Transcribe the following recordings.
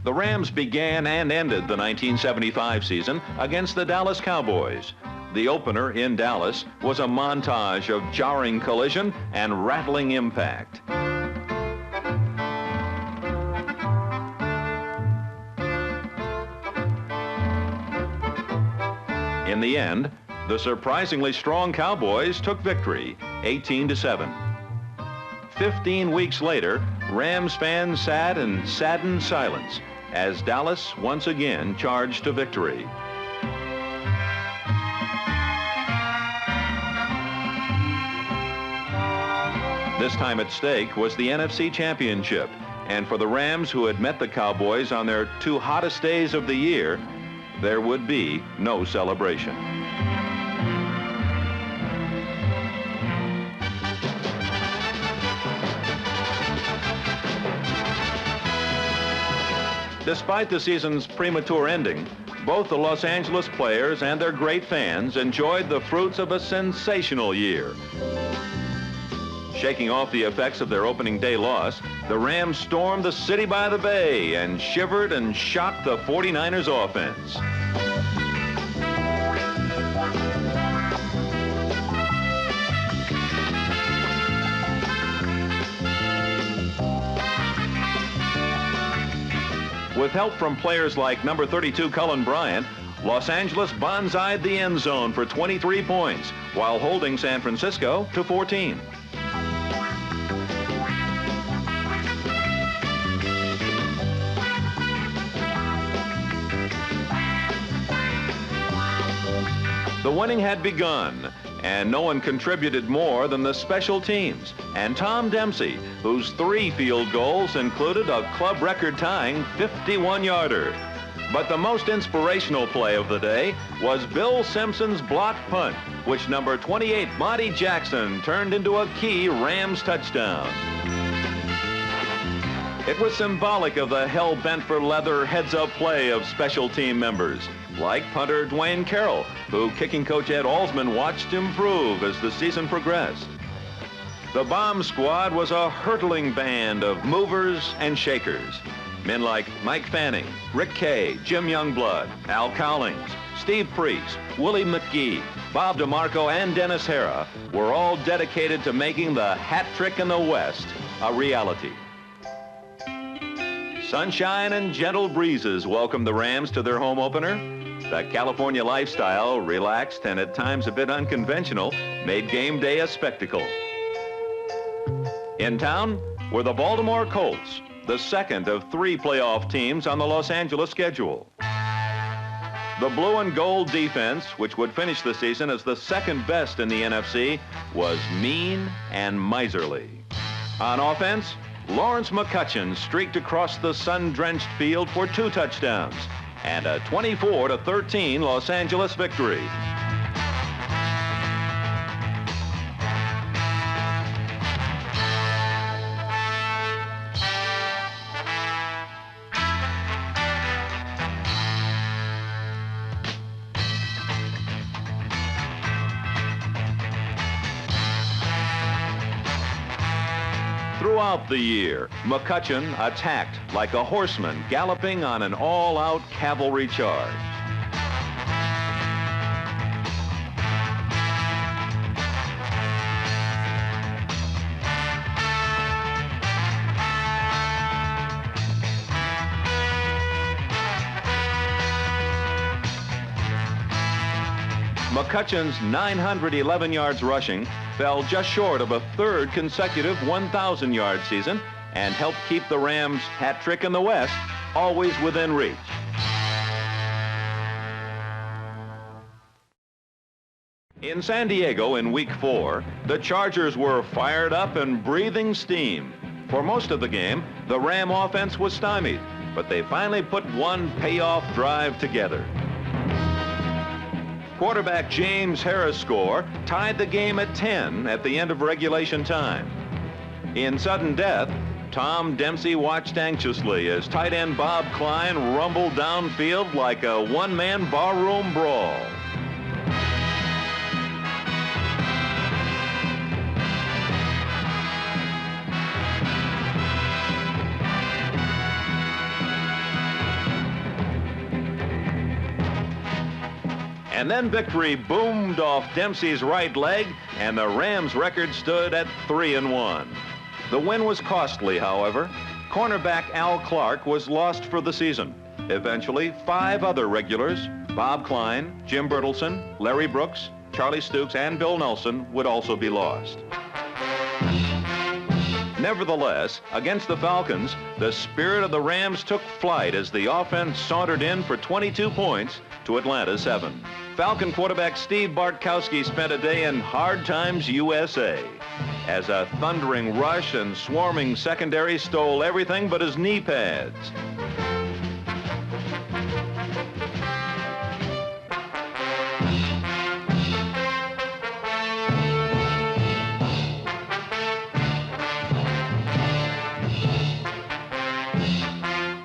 The Rams began and ended the 1975 season against the Dallas Cowboys. The opener in Dallas was a montage of jarring collision and rattling impact. In the end, the surprisingly strong Cowboys took victory, 18-7. 15 weeks later, Rams fans sat in saddened silence as Dallas once again charged to victory. This time at stake was the NFC Championship, and for the Rams, who had met the Cowboys on their two hottest days of the year, there would be no celebration. Despite the season's premature ending, both the Los Angeles players and their great fans enjoyed the fruits of a sensational year. Shaking off the effects of their opening day loss, the Rams stormed the city by the bay and shivered and shocked the 49ers offense. With help from players like number 32 Cullen Bryant, Los Angeles bonsai'd the end zone for 23 points while holding San Francisco to 14. The winning had begun, and no one contributed more than the special teams and Tom Dempsey, whose 3 field goals included a club record-tying 51-yarder. But the most inspirational play of the day was Bill Simpson's blocked punt, which number 28 Monty Jackson turned into a key Rams touchdown. It was symbolic of the hell-bent-for-leather heads-up play of special team members, like punter Dwayne Carroll, who kicking coach Ed Alsman watched improve as the season progressed. The bomb squad was a hurtling band of movers and shakers. Men like Mike Fanning, Rick Kay, Jim Youngblood, Al Cowlings, Steve Priest, Willie McGee, Bob DeMarco, and Dennis Hara were all dedicated to making the hat trick in the West a reality. Sunshine and gentle breezes welcomed the Rams to their home opener. The California lifestyle, relaxed and at times a bit unconventional, made game day a spectacle. In town were the Baltimore Colts, the second of 3 playoff teams on the Los Angeles schedule. The blue and gold defense, which would finish the season as the second best in the NFC, was mean and miserly. On offense, Lawrence McCutcheon streaked across the sun-drenched field for 2 touchdowns and a 24-13 Los Angeles victory. Throughout the year, McCutcheon attacked like a horseman galloping on an all-out cavalry charge. McCutcheon's 911 yards rushing fell just short of a 3rd consecutive 1,000-yard season and helped keep the Rams' hat trick in the West always within reach. In San Diego in Week 4, the Chargers were fired up and breathing steam. For most of the game, the Ram offense was stymied, but they finally put one payoff drive together. Quarterback James Harris' score tied the game at 10 at the end of regulation time. In sudden death, Tom Dempsey watched anxiously as tight end Bob Klein rumbled downfield like a one-man barroom brawl. And then victory boomed off Dempsey's right leg, and the Rams' record stood at 3-1. The win was costly, however. Cornerback Al Clark was lost for the season. Eventually, 5 other regulars, Bob Klein, Jim Bertelsen, Larry Brooks, Charlie Stukes, and Bill Nelson, would also be lost. Nevertheless, against the Falcons, the spirit of the Rams took flight as the offense sauntered in for 22 points to Atlanta's 7. Falcon quarterback Steve Bartkowski spent a day in Hard Times, USA, as a thundering rush and swarming secondary stole everything but his knee pads.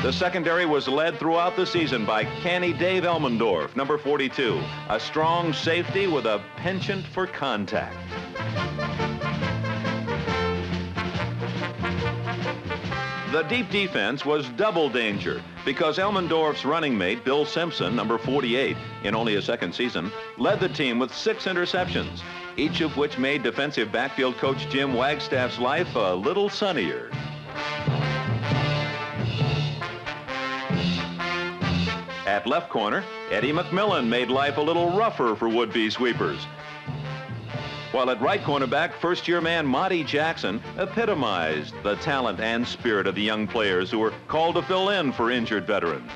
The secondary was led throughout the season by canny Dave Elmendorf, number 42, a strong safety with a penchant for contact. The deep defense was double danger because Elmendorf's running mate, Bill Simpson, number 48, in only his second season, led the team with 6 interceptions, each of which made defensive backfield coach Jim Wagstaff's life a little sunnier. At left corner, Eddie McMillan made life a little rougher for would-be sweepers. While at right cornerback, first-year man Monty Jackson epitomized the talent and spirit of the young players who were called to fill in for injured veterans.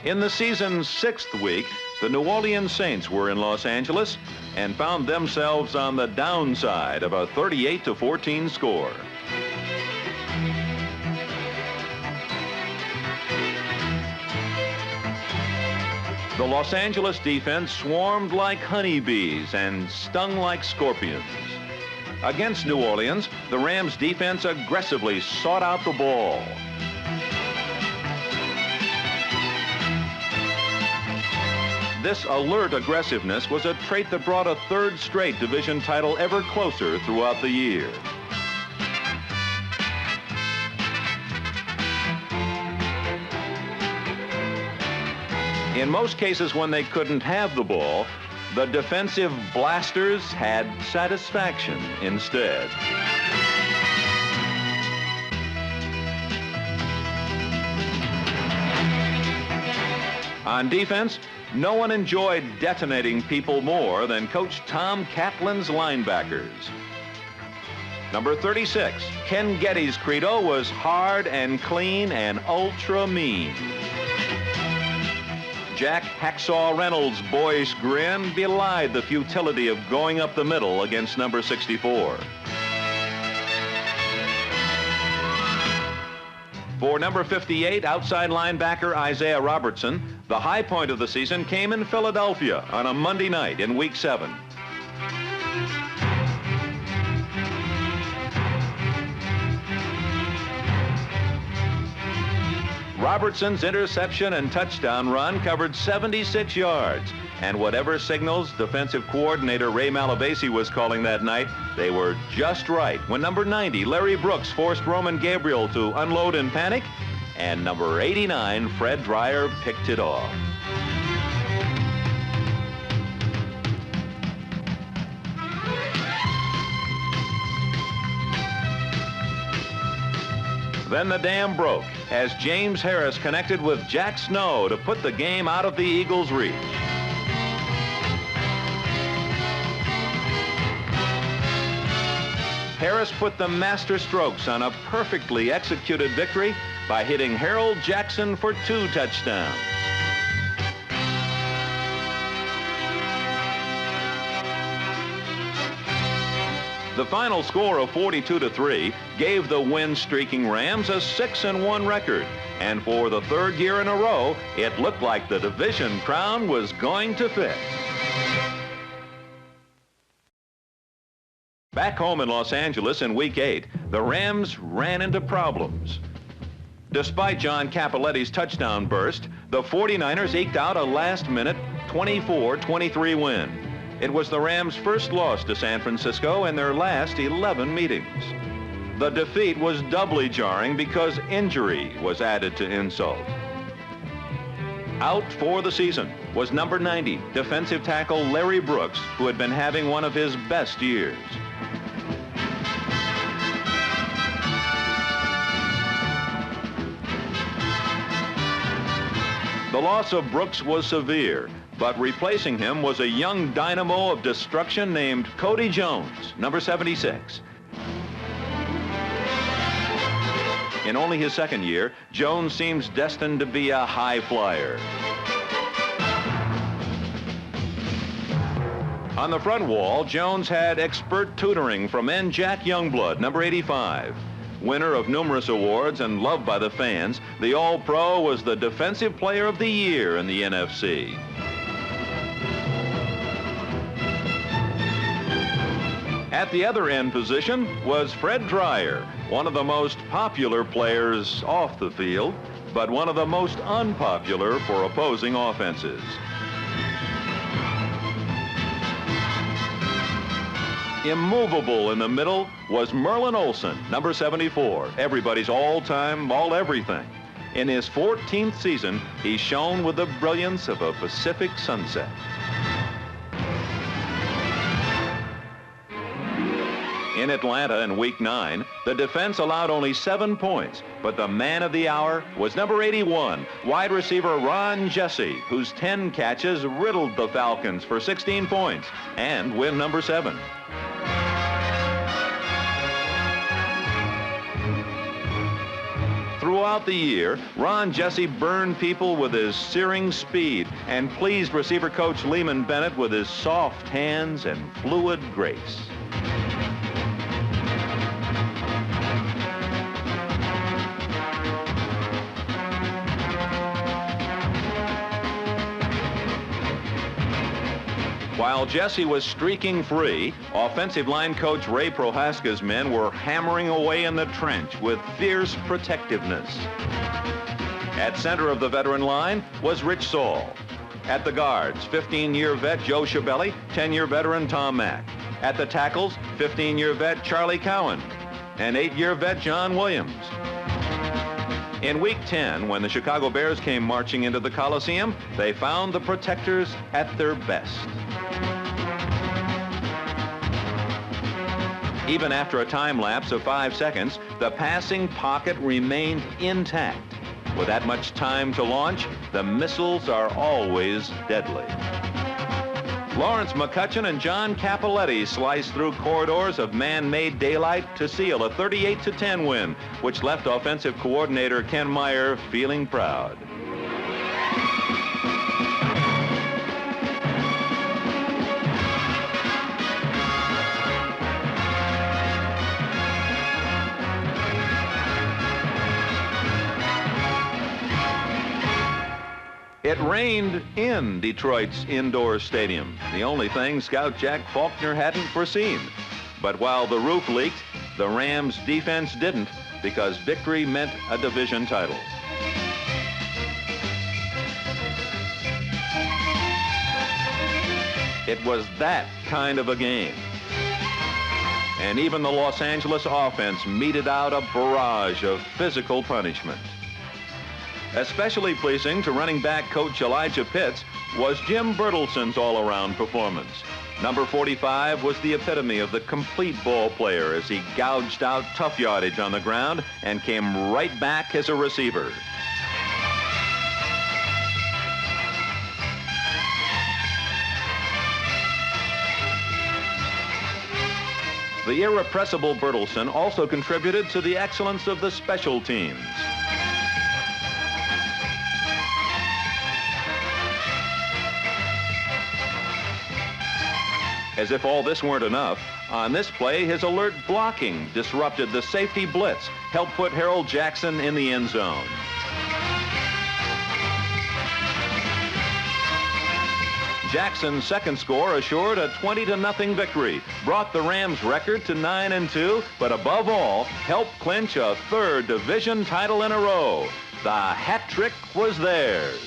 In the season's 6th week, the New Orleans Saints were in Los Angeles and found themselves on the downside of a 38-14 score. The Los Angeles defense swarmed like honeybees and stung like scorpions. Against New Orleans, the Rams defense aggressively sought out the ball. This alert aggressiveness was a trait that brought a 3rd straight division title ever closer throughout the year. In most cases when they couldn't have the ball, the defensive blasters had satisfaction instead. On defense, no one enjoyed detonating people more than Coach Tom Catlin's linebackers. Number 36, Ken Getty's credo was hard and clean and ultra mean. Jack Hacksaw Reynolds' boyish grin belied the futility of going up the middle against number 64. For number 58, outside linebacker Isaiah Robertson, the high point of the season came in Philadelphia on a Monday night in Week 7. Robertson's interception and touchdown run covered 76 yards, and whatever signals defensive coordinator Ray Malavasi was calling that night, they were just right when number 90, Larry Brooks, forced Roman Gabriel to unload in panic, and number 89, Fred Dreyer, picked it off. Then the dam broke as James Harris connected with Jack Snow to put the game out of the Eagles' reach. Harris put the master strokes on a perfectly executed victory by hitting Harold Jackson for 2 touchdowns. The final score of 42-3 gave the win-streaking Rams a 6-1 record, and for the 3rd year in a row, it looked like the division crown was going to fit. Back home in Los Angeles in Week 8, the Rams ran into problems. Despite John Cappelletti's touchdown burst, the 49ers eked out a last-minute 24-23 win. It was the Rams' first loss to San Francisco in their last 11 meetings. The defeat was doubly jarring because injury was added to insult. Out for the season was number 90, defensive tackle Larry Brooks, who had been having one of his best years. The loss of Brooks was severe, but replacing him was a young dynamo of destruction named Cody Jones, number 76. In only his second year, Jones seems destined to be a high flyer. On the front wall, Jones had expert tutoring from Jack Youngblood, number 85. Winner of numerous awards and loved by the fans, the All-Pro was the Defensive Player of the Year in the NFC. At the other end position was Fred Dreyer, one of the most popular players off the field, but one of the most unpopular for opposing offenses. Immovable in the middle was Merlin Olsen, number 74, everybody's all-time, all-everything. In his 14th season, he shone with the brilliance of a Pacific sunset. In Atlanta in Week 9, the defense allowed only 7 points, but the man of the hour was number 81, wide receiver Ron Jesse, whose 10 catches riddled the Falcons for 16 points and win number 7. Throughout the year, Ron Jesse burned people with his searing speed and pleased receiver coach Lehman Bennett with his soft hands and fluid grace. While Jesse was streaking free, offensive line coach Ray Prohaska's men were hammering away in the trench with fierce protectiveness. At center of the veteran line was Rich Saul. At the guards, 15-year vet Joe Schiavelli, 10-year veteran Tom Mack. At the tackles, 15-year vet Charlie Cowan and 8-year vet John Williams. In Week 10, when the Chicago Bears came marching into the Coliseum, they found the protectors at their best. Even after a time lapse of 5 seconds, the passing pocket remained intact. With that much time to launch, the missiles are always deadly. Lawrence McCutcheon and John Capoletti sliced through corridors of man-made daylight to seal a 38-10 win, which left offensive coordinator Ken Meyer feeling proud. It rained in Detroit's indoor stadium, the only thing scout Jack Faulkner hadn't foreseen. But while the roof leaked, the Rams' defense didn't, because victory meant a division title. It was that kind of a game. And even the Los Angeles offense meted out a barrage of physical punishment. Especially pleasing to running back coach Elijah Pitts was Jim Bertelson's all-around performance. Number 45 was the epitome of the complete ball player as he gouged out tough yardage on the ground and came right back as a receiver. The irrepressible Bertelson also contributed to the excellence of the special teams. As if all this weren't enough, on this play, his alert blocking disrupted the safety blitz, helped put Harold Jackson in the end zone. Jackson's second score assured a 20-0 victory, brought the Rams' record to 9-2, but above all, helped clinch a third division title in a row. The hat trick was theirs.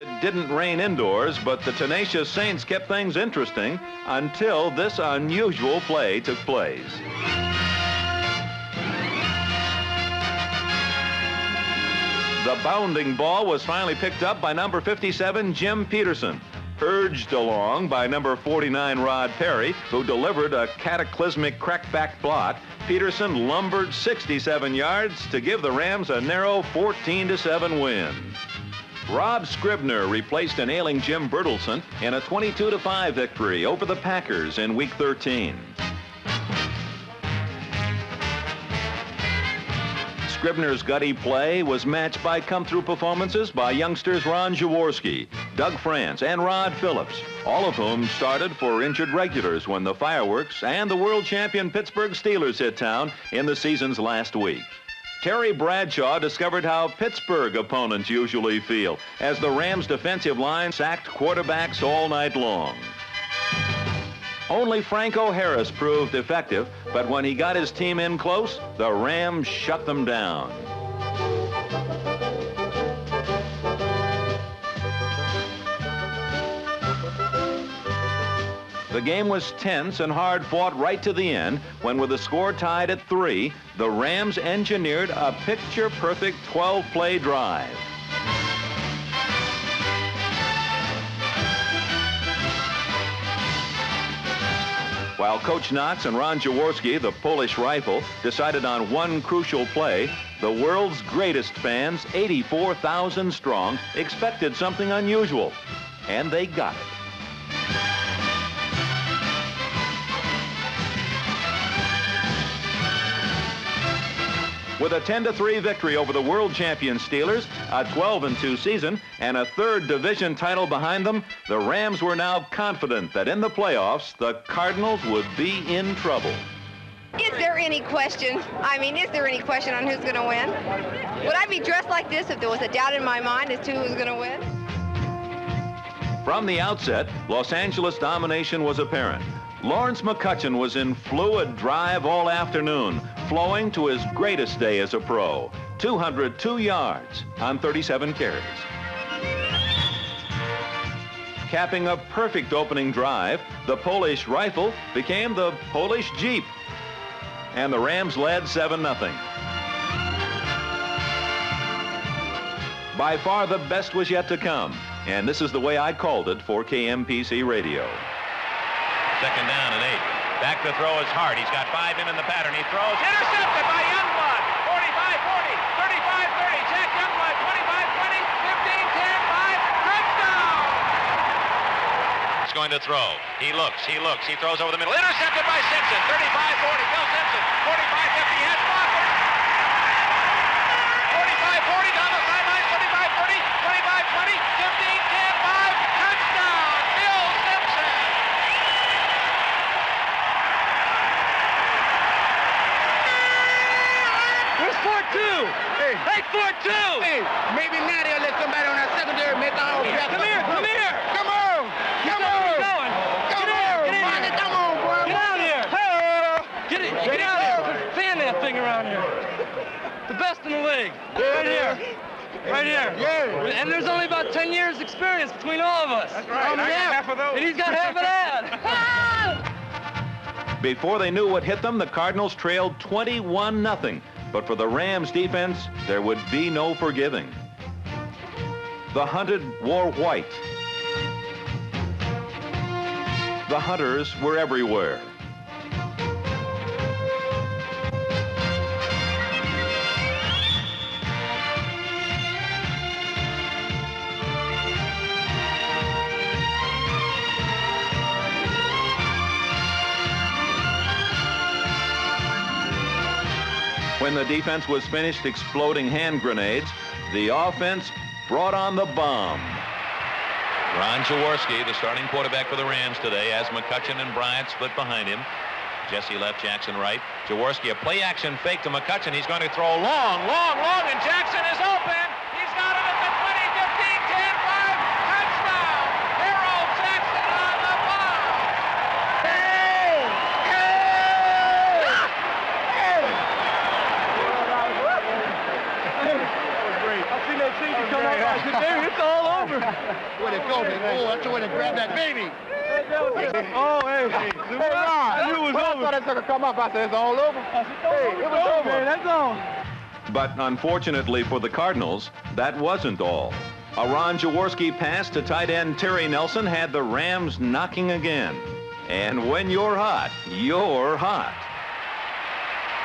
It didn't rain indoors, but the tenacious Saints kept things interesting until this unusual play took place. The bounding ball was finally picked up by number 57, Jim Peterson. Urged along by number 49, Rod Perry, who delivered a cataclysmic crackback block, Peterson lumbered 67 yards to give the Rams a narrow 14-7 win. Rob Scribner replaced an ailing Jim Bertelsen in a 22-5 victory over the Packers in Week 13. Scribner's gutty play was matched by come-through performances by youngsters Ron Jaworski, Doug France, and Rod Phillips, all of whom started for injured regulars when the fireworks and the world champion Pittsburgh Steelers hit town in the season's last week. Terry Bradshaw discovered how Pittsburgh opponents usually feel as the Rams' defensive line sacked quarterbacks all night long. Only Franco Harris proved effective, but when he got his team in close, the Rams shut them down. The game was tense and hard-fought right to the end when, with the score tied at 3, the Rams engineered a picture-perfect 12-play drive. While Coach Knox and Ron Jaworski, the Polish Rifle, decided on one crucial play, the world's greatest fans, 84,000 strong, expected something unusual, and they got it. With a 10-3 victory over the world champion Steelers, a 12-2 season, and a third division title behind them, the Rams were now confident that in the playoffs, the Cardinals would be in trouble. Is there any question? Is there any question on who's going to win? Would I be dressed like this if there was a doubt in my mind as to who's going to win? From the outset, Los Angeles domination was apparent. Lawrence McCutcheon was in fluid drive all afternoon, flowing to his greatest day as a pro, 202 yards on 37 carries. Capping a perfect opening drive, the Polish Rifle became the Polish Jeep, and the Rams led 7-0. By far the best was yet to come, and this is the way I called it for KMPC Radio. Second down and 8. Back to throw is Hart. He's got 5 in the pattern. He throws. Intercepted by Youngblood. 45-40, 35-30. Jack Youngblood, 25-20, 15-10, 5. Touchdown! He's going to throw. He looks. He throws over the middle. Intercepted by Simpson. 35-40. Bill Simpson. 45-50. Has blockers. 45-40 down the sidelines. 25-30, 25-20, 15-10, 5. Touchdown! Bill Simpson! Hey, 4-2! Hey, maybe now they'll let somebody on that secondary make our own draft. Come here! Come on! Come on! Come on, boy! Get out here! Get out here! Fan that thing around here. The best in the league. Right here. Right here. Yeah. And there's only about 10 years experience between all of us. That's right. I got half of those. And he's got half of that. Before they knew what hit them, the Cardinals trailed 21-0. But for the Rams defense, there would be no forgiving. The hunted wore white. The hunters were everywhere. When the defense was finished exploding hand grenades, the offense brought on the bomb. Ron Jaworski, the starting quarterback for the Rams today, as McCutcheon and Bryant split behind him. Jesse left, Jackson right. Jaworski, a play-action fake to McCutcheon. He's going to throw long, and Jackson is open. He's got him at the 20, 15, 10, 5. Touchdown! Harold Jackson on the bomb. I've seen that thing come out like today. It's all over. Where they go, man. Oh, that's the way to grab that baby. Oh, hey. Hey, Ron, you was over. I thought that took a come up. I said, it's all over. Hey, it was over. Man, that's all. But unfortunately for the Cardinals, that wasn't all. A Ron Jaworski pass to tight end Terry Nelson had the Rams knocking again. And when you're hot, you're hot.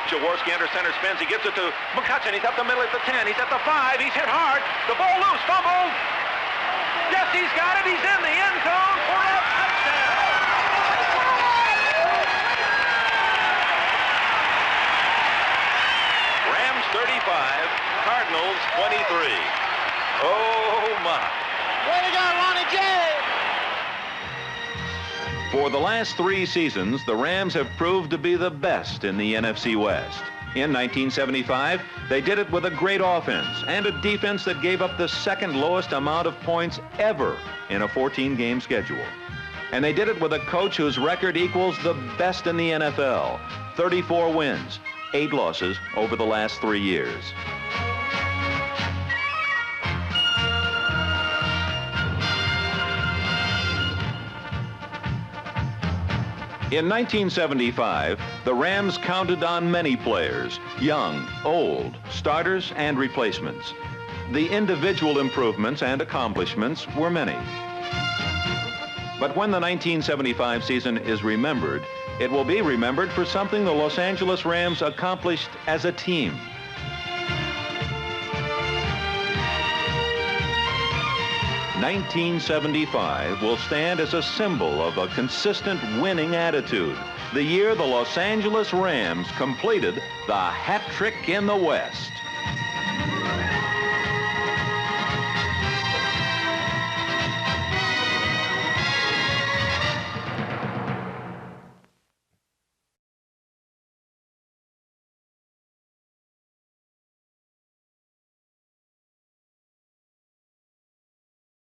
Jaworski under center spins. He gives it to McCutcheon. He's up the middle at the 10. He's at the 5. He's hit hard. The ball loose. Fumbled. Yes, he's got it. He's in the end zone for a touchdown. Rams 35, Cardinals 23. Oh, my. Way to go, Ronnie J. For the last 3 seasons, the Rams have proved to be the best in the NFC West. In 1975, they did it with a great offense and a defense that gave up the second lowest amount of points ever in a 14-game schedule. And they did it with a coach whose record equals the best in the NFL, 34 wins, 8 losses over the last 3 years. In 1975, the Rams counted on many players, young, old, starters, and replacements. The individual improvements and accomplishments were many. But when the 1975 season is remembered, it will be remembered for something the Los Angeles Rams accomplished as a team. '75 will stand as a symbol of a consistent winning attitude. The year the Los Angeles Rams completed the hat trick in the West.